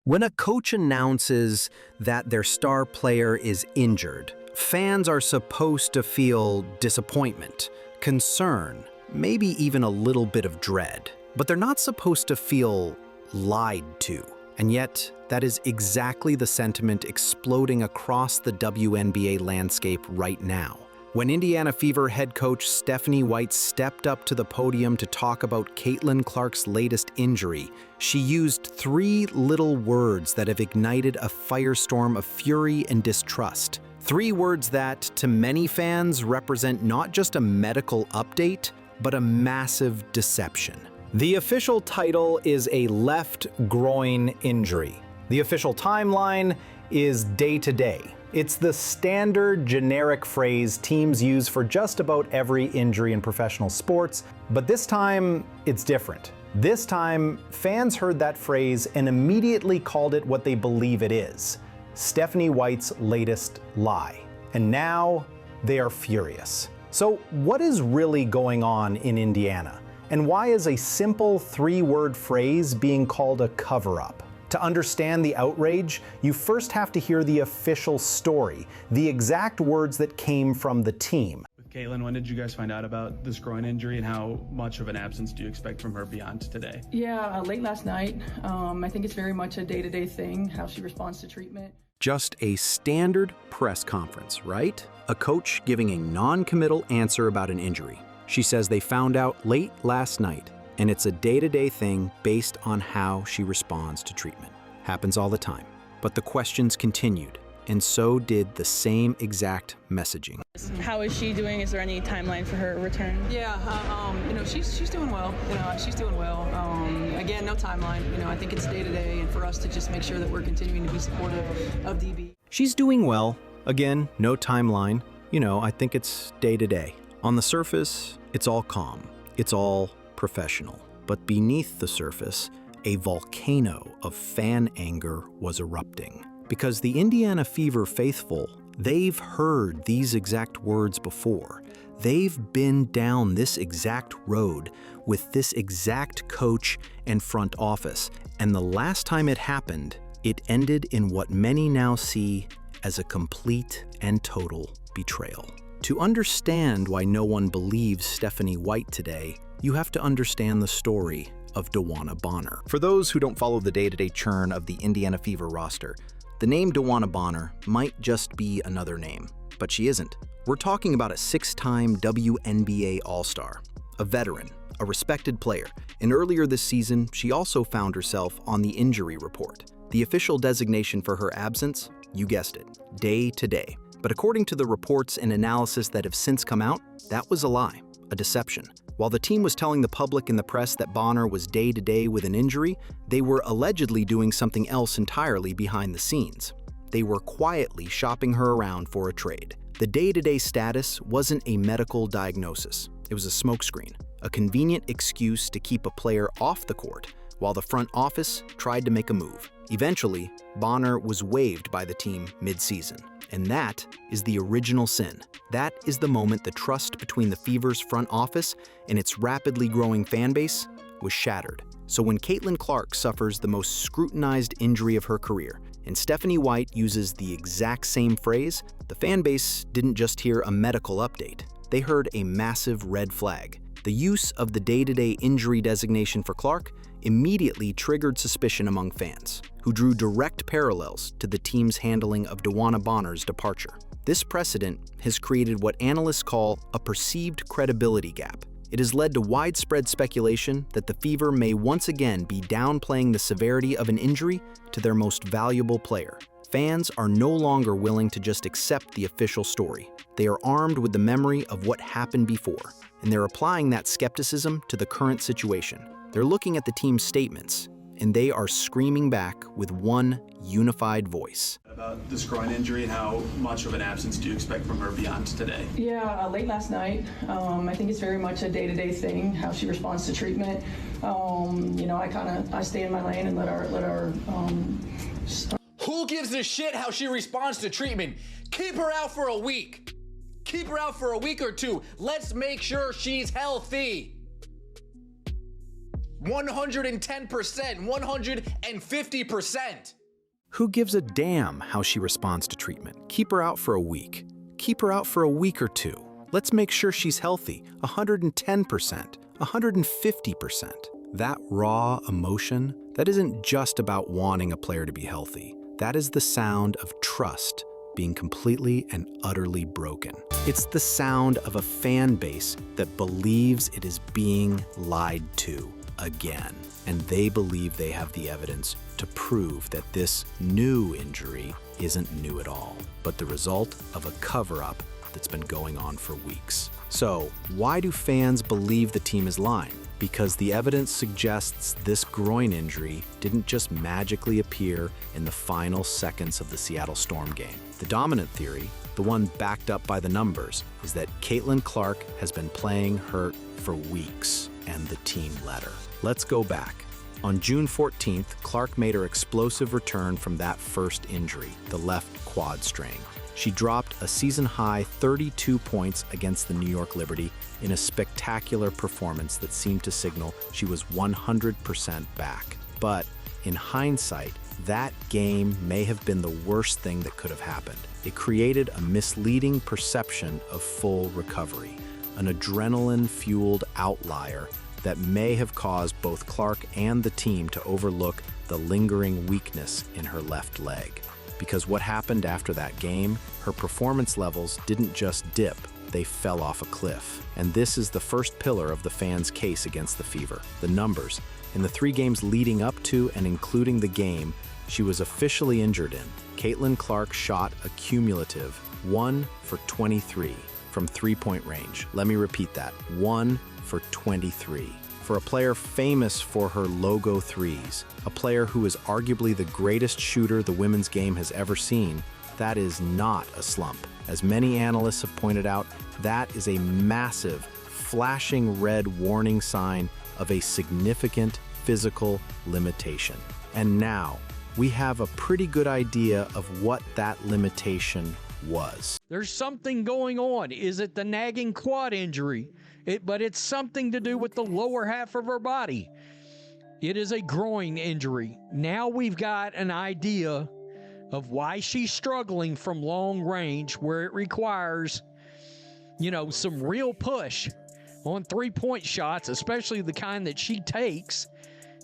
When a coach announces that their star player is injured, fans are supposed to feel disappointment, concern, maybe even a little bit of dread. But they're not supposed to feel lied to. And yet, that is exactly the sentiment exploding across the WNBA landscape right now. When Indiana Fever head coach Stephanie White stepped up to the podium to talk about Caitlin Clark's latest injury, she used three little words that have ignited a firestorm of fury and distrust. Three words that, to many fans, represent not just a medical update, but a massive deception. The official title is a left groin injury. The official timeline is day-to-day. It's the standard generic phrase teams use for just about every injury in professional sports, but this time it's different. This time, fans heard that phrase and immediately called it what they believe it is: Stephanie White's latest lie. And now they are furious. So what is really going on in Indiana? And why is a simple three-word phrase being called a cover-up? To understand the outrage, you first have to hear the official story, the exact words that came from the team. With Caitlin, when did you guys find out about this groin injury, and how much of an absence do you expect from her beyond today? Yeah, late last night. I think it's very much a day-to-day thing, how she responds to treatment. Just a standard press conference, right? A coach giving a non-committal answer about an injury. She says they found out late last night, and it's a day-to-day thing based on how she responds to treatment. Happens all the time. But the questions continued, and so did the same exact messaging. How is she doing? Is there any timeline for her return? Yeah, she's doing well. She's doing well. Again, no timeline. I think it's day-to-day, and for us to just make sure that we're continuing to be supportive of DB. She's doing well. Again, no timeline. I think it's day-to-day. On the surface, it's all calm. It's all professional. But beneath the surface, a volcano of fan anger was erupting. Because the Indiana Fever faithful, they've heard these exact words before. They've been down this exact road with this exact coach and front office. And the last time it happened, it ended in what many now see as a complete and total betrayal. To understand why no one believes Stephanie White today, you have to understand the story of DeWanna Bonner. For those who don't follow the day-to-day churn of the Indiana Fever roster, the name DeWanna Bonner might just be another name, but she isn't. We're talking about a six-time WNBA All-Star, a veteran, a respected player, and earlier this season, she also found herself on the injury report. The official designation for her absence, you guessed it, day-to-day. But according to the reports and analysis that have since come out, that was a lie, a deception. While the team was telling the public and the press that Bonner was day-to-day with an injury, they were allegedly doing something else entirely behind the scenes. They were quietly shopping her around for a trade. The day-to-day status wasn't a medical diagnosis. It was a smokescreen, a convenient excuse to keep a player off the court, while the front office tried to make a move. Eventually, Bonner was waived by the team mid-season. And that is the original sin. That is the moment the trust between the Fever's front office and its rapidly growing fan base was shattered. So when Caitlin Clark suffers the most scrutinized injury of her career, and Stephanie White uses the exact same phrase, the fan base didn't just hear a medical update. They heard a massive red flag. The use of the day-to-day injury designation for Clark immediately triggered suspicion among fans, who drew direct parallels to the team's handling of DeWanna Bonner's departure. This precedent has created what analysts call a perceived credibility gap. It has led to widespread speculation that the Fever may once again be downplaying the severity of an injury to their most valuable player. Fans are no longer willing to just accept the official story. They are armed with the memory of what happened before, and they're applying that skepticism to the current situation. They're looking at the team's statements, and they are screaming back with one unified voice. About this groin injury, and how much of an absence do you expect from her beyond today? Yeah, late last night. I think it's very much a day-to-day thing, how she responds to treatment. I stay in my lane and let our Who gives a shit how she responds to treatment? Keep her out for a week. Keep her out for a week or two. Let's make sure she's healthy. 110%, 150%. Who gives a damn how she responds to treatment? Keep her out for a week. Keep her out for a week or two. Let's make sure she's healthy, 110%, 150%. That raw emotion, that isn't just about wanting a player to be healthy. That is the sound of trust being completely and utterly broken. It's the sound of a fan base that believes it is being lied to again. And they believe they have the evidence to prove that this new injury isn't new at all, but the result of a cover-up that's been going on for weeks. So, why do fans believe the team is lying? Because the evidence suggests this groin injury didn't just magically appear in the final seconds of the Seattle Storm game. The dominant theory, the one backed up by the numbers, is that Caitlin Clark has been playing hurt for weeks, and the team let her. Let's go back. On June 14th, Clark made her explosive return from that first injury, the left quad strain. She dropped a season-high 32 points against the New York Liberty in a spectacular performance that seemed to signal she was 100% back. But in hindsight, that game may have been the worst thing that could have happened. It created a misleading perception of full recovery, an adrenaline-fueled outlier that may have caused both Clark and the team to overlook the lingering weakness in her left leg. Because what happened after that game, her performance levels didn't just dip, they fell off a cliff. And this is the first pillar of the fans' case against the Fever, the numbers. In the 3 games leading up to and including the game she was officially injured in, Caitlin Clark shot a cumulative 1 for 23 from three-point range. Let me repeat that, 1 for 23. For a player famous for her logo threes, a player who is arguably the greatest shooter the women's game has ever seen, that is not a slump. As many analysts have pointed out, that is a massive, flashing red warning sign of a significant physical limitation. And now, we have a pretty good idea of what that limitation was. There's something going on. Is it the nagging quad injury? But it's something to do with the lower half of her body. It is a groin injury. Now we've got an idea of why she's struggling from long range, where it requires, some real push on three-point shots, especially the kind that she takes.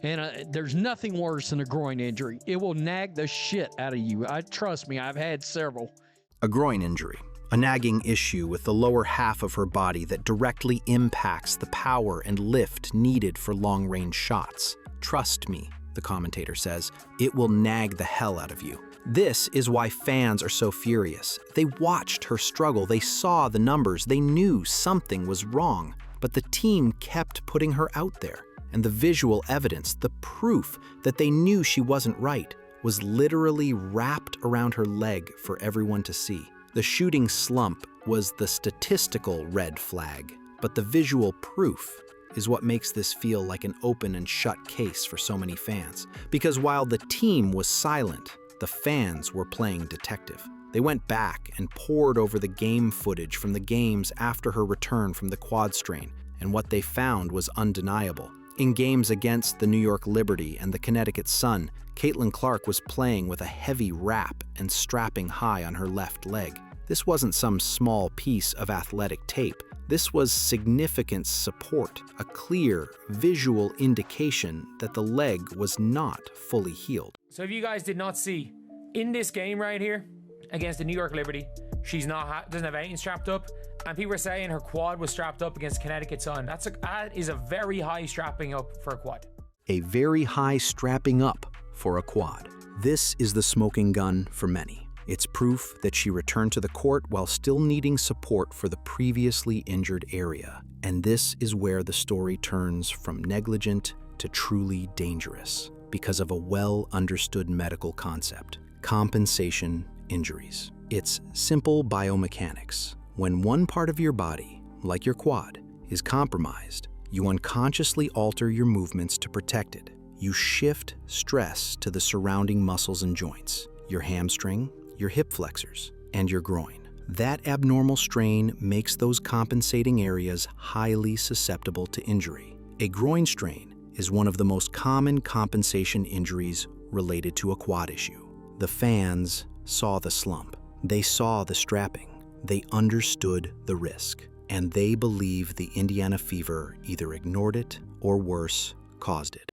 And there's nothing worse than a groin injury. It will nag the shit out of you. Trust me, I've had several. A groin injury. A nagging issue with the lower half of her body that directly impacts the power and lift needed for long-range shots. Trust me, the commentator says, it will nag the hell out of you. This is why fans are so furious. They watched her struggle, they saw the numbers, they knew something was wrong, but the team kept putting her out there. And the visual evidence, the proof that they knew she wasn't right, was literally wrapped around her leg for everyone to see. The shooting slump was the statistical red flag, but the visual proof is what makes this feel like an open and shut case for so many fans. Because while the team was silent, the fans were playing detective. They went back and pored over the game footage from the games after her return from the quad strain, and what they found was undeniable. In games against the New York Liberty and the Connecticut Sun, Caitlin Clark was playing with a heavy wrap and strapping high on her left leg. This wasn't some small piece of athletic tape. This was significant support, a clear visual indication that the leg was not fully healed. So if you guys did not see, in this game right here, against the New York Liberty, she's doesn't have anything strapped up, and people are saying her quad was strapped up against Connecticut Sun. That is a very high strapping up for a quad. A very high strapping up for a quad. This is the smoking gun for many. It's proof that she returned to the court while still needing support for the previously injured area. And this is where the story turns from negligent to truly dangerous, because of a well-understood medical concept: compensation injuries. It's simple biomechanics. When one part of your body, like your quad, is compromised, you unconsciously alter your movements to protect it. You shift stress to the surrounding muscles and joints, your hamstring, your hip flexors, and your groin. That abnormal strain makes those compensating areas highly susceptible to injury. A groin strain is one of the most common compensation injuries related to a quad issue. The fans saw the slump. They saw the strapping. They understood the risk. And they believe the Indiana Fever either ignored it or worse, caused it.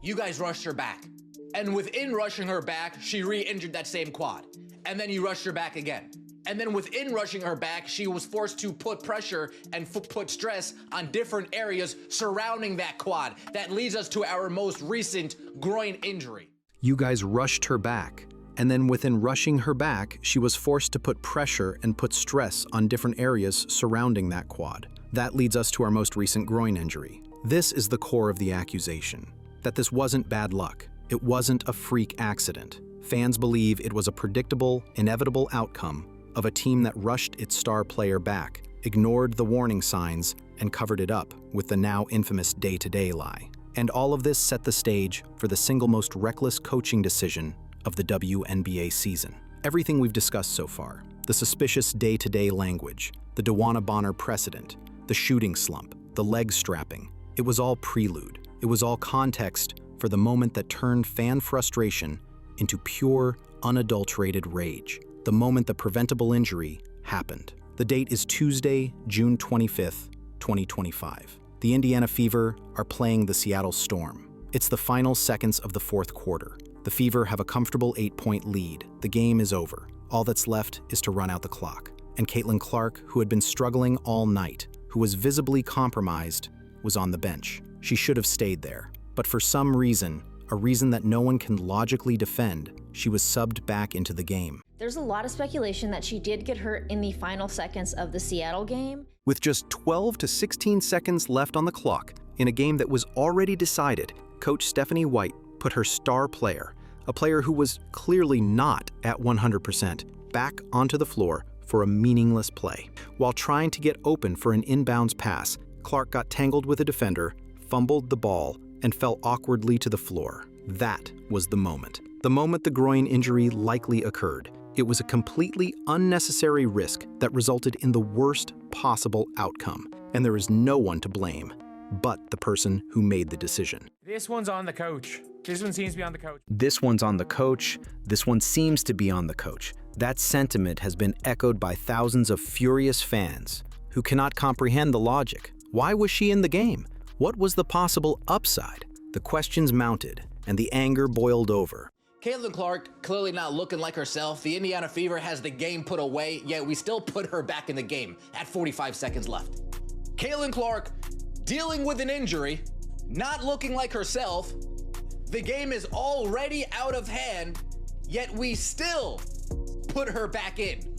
You guys rushed her back. And within rushing her back, she re-injured that same quad. And then you rushed her back again. And then within rushing her back, she was forced to put pressure and put stress on different areas surrounding that quad. That leads us to our most recent groin injury. You guys rushed her back. And then within rushing her back, she was forced to put pressure and put stress on different areas surrounding that quad. That leads us to our most recent groin injury. This is the core of the accusation, that this wasn't bad luck. It wasn't a freak accident. Fans believe it was a predictable, inevitable outcome of a team that rushed its star player back, ignored the warning signs, and covered it up with the now infamous day-to-day lie. And all of this set the stage for the single most reckless coaching decision of the WNBA season. Everything we've discussed so far, the suspicious day-to-day language, the DeWanna Bonner precedent, the shooting slump, the leg strapping, it was all prelude. It was all context for the moment that turned fan frustration into pure, unadulterated rage. The moment the preventable injury happened. The date is Tuesday, June 25th, 2025. The Indiana Fever are playing the Seattle Storm. It's the final seconds of the fourth quarter. The Fever have a comfortable 8-point lead. The game is over. All that's left is to run out the clock. And Caitlin Clark, who had been struggling all night, who was visibly compromised, was on the bench. She should have stayed there. But for some reason, a reason that no one can logically defend, she was subbed back into the game. There's a lot of speculation that she did get hurt in the final seconds of the Seattle game. With just 12 to 16 seconds left on the clock, in a game that was already decided, Coach Stephanie White put her star player, a player who was clearly not at 100%, back onto the floor for a meaningless play. While trying to get open for an inbounds pass, Clark got tangled with a defender, fumbled the ball, and fell awkwardly to the floor. That was the moment. The moment the groin injury likely occurred. It was a completely unnecessary risk that resulted in the worst possible outcome, and there is no one to blame but the person who made the decision. This one's on the coach. This one seems to be on the coach. This one's on the coach. This one seems to be on the coach. That sentiment has been echoed by thousands of furious fans who cannot comprehend the logic. Why was she in the game? What was the possible upside? The questions mounted, and the anger boiled over. Caitlin Clark clearly not looking like herself. The Indiana Fever has the game put away, yet we still put her back in the game at 45 seconds left. Caitlin Clark dealing with an injury, not looking like herself. The game is already out of hand, yet we still put her back in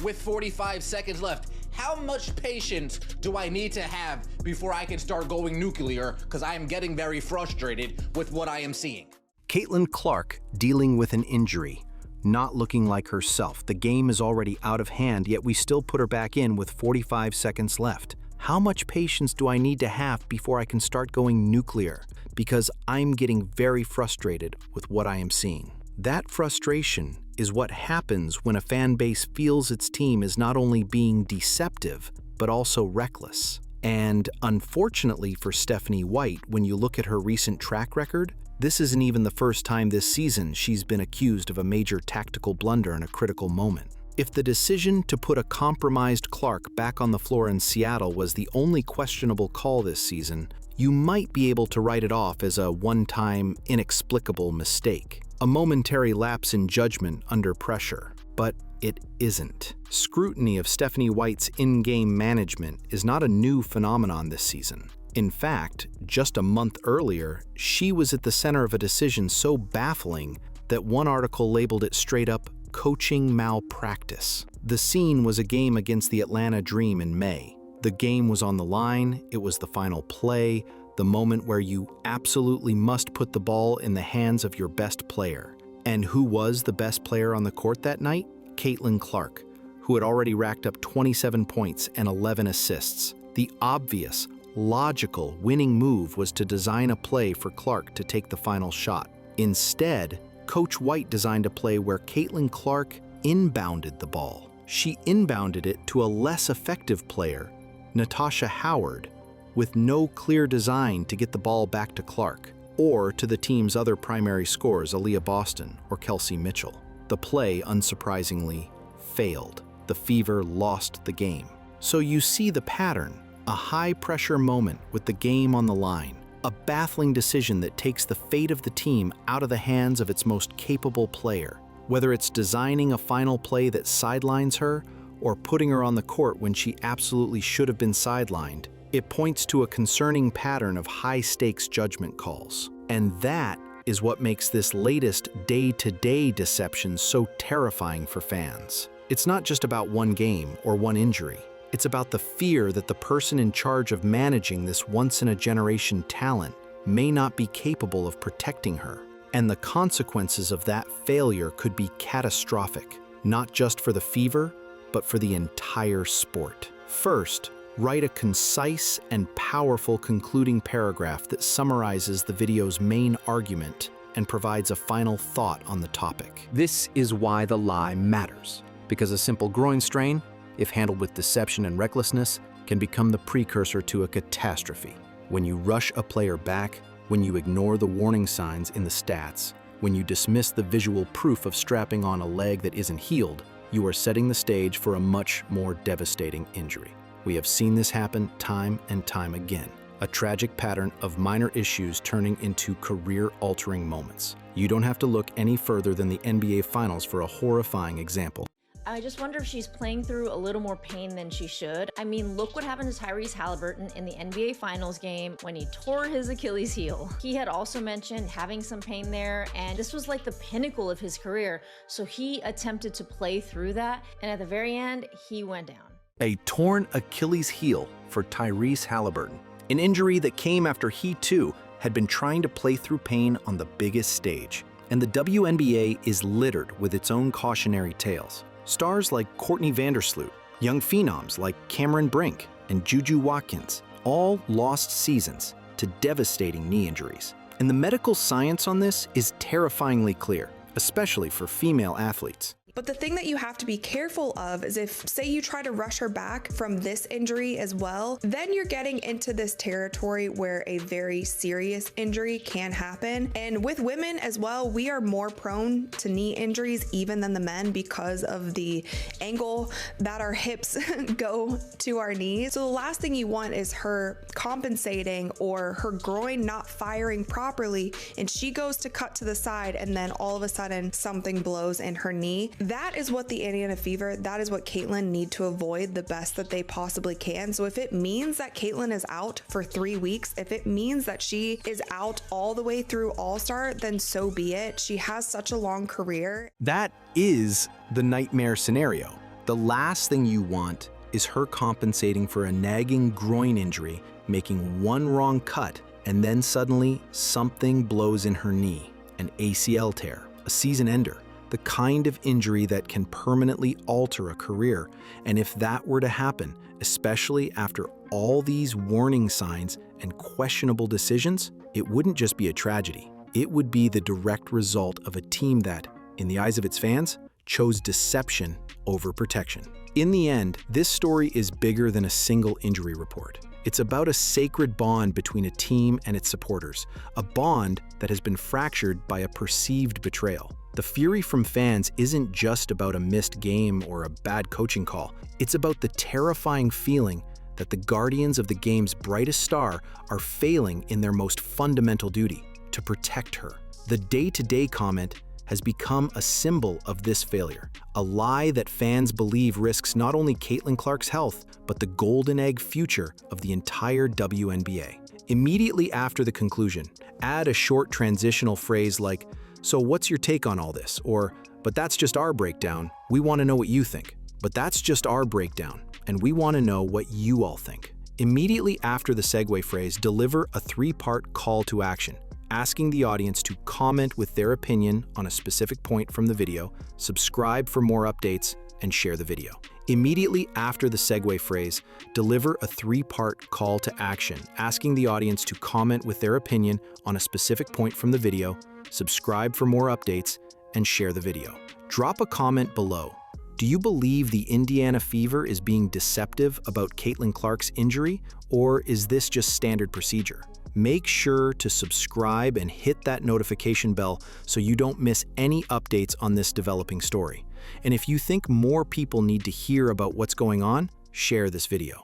with 45 seconds left. How much patience do I need to have before I can start going nuclear? Because I am getting very frustrated with what I am seeing. Caitlin Clark dealing with an injury, not looking like herself. The game is already out of hand, yet we still put her back in with 45 seconds left. How much patience do I need to have before I can start going nuclear? Because I'm getting very frustrated with what I am seeing. That frustration is what happens when a fan base feels its team is not only being deceptive, but also reckless. And unfortunately for Stephanie White, when you look at her recent track record, this isn't even the first time this season she's been accused of a major tactical blunder in a critical moment. If the decision to put a compromised Clark back on the floor in Seattle was the only questionable call this season, you might be able to write it off as a one-time, inexplicable mistake, a momentary lapse in judgment under pressure. But it isn't. Scrutiny of Stephanie White's in-game management is not a new phenomenon this season. In fact, just a month earlier, she was at the center of a decision so baffling that one article labeled it straight up coaching malpractice. The scene was a game against the Atlanta Dream in May. The game was on the line, it was the final play, the moment where you absolutely must put the ball in the hands of your best player. And who was the best player on the court that night? Caitlin Clark, who had already racked up 27 points and 11 assists. The obvious, logical winning move was to design a play for Clark to take the final shot. Instead, Coach White designed a play where Caitlin Clark inbounded the ball. She inbounded it to a less effective player, Natasha Howard, with no clear design to get the ball back to Clark, or to the team's other primary scorers, Aaliyah Boston or Kelsey Mitchell. The play, unsurprisingly, failed. The Fever lost the game. So you see the pattern, a high-pressure moment with the game on the line, a baffling decision that takes the fate of the team out of the hands of its most capable player. Whether it's designing a final play that sidelines her or putting her on the court when she absolutely should have been sidelined, it points to a concerning pattern of high-stakes judgment calls. And that is what makes this latest day-to-day deception so terrifying for fans. It's not just about one game or one injury. It's about the fear that the person in charge of managing this once-in-a-generation talent may not be capable of protecting her. And the consequences of that failure could be catastrophic, not just for the Fever, but for the entire sport. First, write a concise and powerful concluding paragraph that summarizes the video's main argument and provides a final thought on the topic. This is why the lie matters, because a simple groin strain, if handled with deception and recklessness, can become the precursor to a catastrophe. When you rush a player back, when you ignore the warning signs in the stats, when you dismiss the visual proof of strapping on a leg that isn't healed, you are setting the stage for a much more devastating injury. We have seen this happen time and time again, a tragic pattern of minor issues turning into career-altering moments. You don't have to look any further than the NBA Finals for a horrifying example. I just wonder if she's playing through a little more pain than she should. I mean, look what happened to Tyrese Halliburton in the NBA Finals game when he tore his Achilles heel. He had also mentioned having some pain there, and this was like the pinnacle of his career. So he attempted to play through that, and at the very end, he went down. A torn Achilles heel for Tyrese Halliburton, an injury that came after he too had been trying to play through pain on the biggest stage. And the WNBA is littered with its own cautionary tales. Stars like Courtney Vandersloot, young phenoms like Cameron Brink and Juju Watkins, all lost seasons to devastating knee injuries. And the medical science on this is terrifyingly clear, especially for female athletes. But the thing that you have to be careful of is if, say, you try to rush her back from this injury as well, then you're getting into this territory where a very serious injury can happen. And with women as well, we are more prone to knee injuries even than the men because of the angle that our hips go to our knees. So the last thing you want is her compensating or her groin not firing properly, and she goes to cut to the side and then all of a sudden something blows in her knee. That is what the Indiana Fever, that is what Caitlin need to avoid the best that they possibly can. So if it means that Caitlin is out for 3 weeks, if it means that she is out all the way through All-Star, then so be it. She has such a long career. That is the nightmare scenario. The last thing you want is her compensating for a nagging groin injury, making one wrong cut, and then suddenly something blows in her knee, an ACL tear, a season ender. The kind of injury that can permanently alter a career. And if that were to happen, especially after all these warning signs and questionable decisions, it wouldn't just be a tragedy. It would be the direct result of a team that, in the eyes of its fans, chose deception over protection. In the end, this story is bigger than a single injury report. It's about a sacred bond between a team and its supporters, a bond that has been fractured by a perceived betrayal. The fury from fans isn't just about a missed game or a bad coaching call. It's about the terrifying feeling that the guardians of the game's brightest star are failing in their most fundamental duty, to protect her. The day-to-day comment has become a symbol of this failure, a lie that fans believe risks not only Caitlin Clark's health, but the golden egg future of the entire WNBA. Immediately after the conclusion, add a short transitional phrase like, "So what's your take on all this?" Or, "But that's just our breakdown. We want to know what you think." But that's just our breakdown, and we want to know what you all think. Immediately after the segue phrase, deliver a 3-part call to action, asking the audience to comment with their opinion on a specific point from the video, subscribe for more updates, and share the video. Immediately after the segue phrase, deliver a 3-part call to action, asking the audience to comment with their opinion on a specific point from the video, subscribe for more updates, and share the video. Drop a comment below. Do you believe the Indiana Fever is being deceptive about Caitlin Clark's injury, or is this just standard procedure? Make sure to subscribe and hit that notification bell so you don't miss any updates on this developing story. And if you think more people need to hear about what's going on, share this video.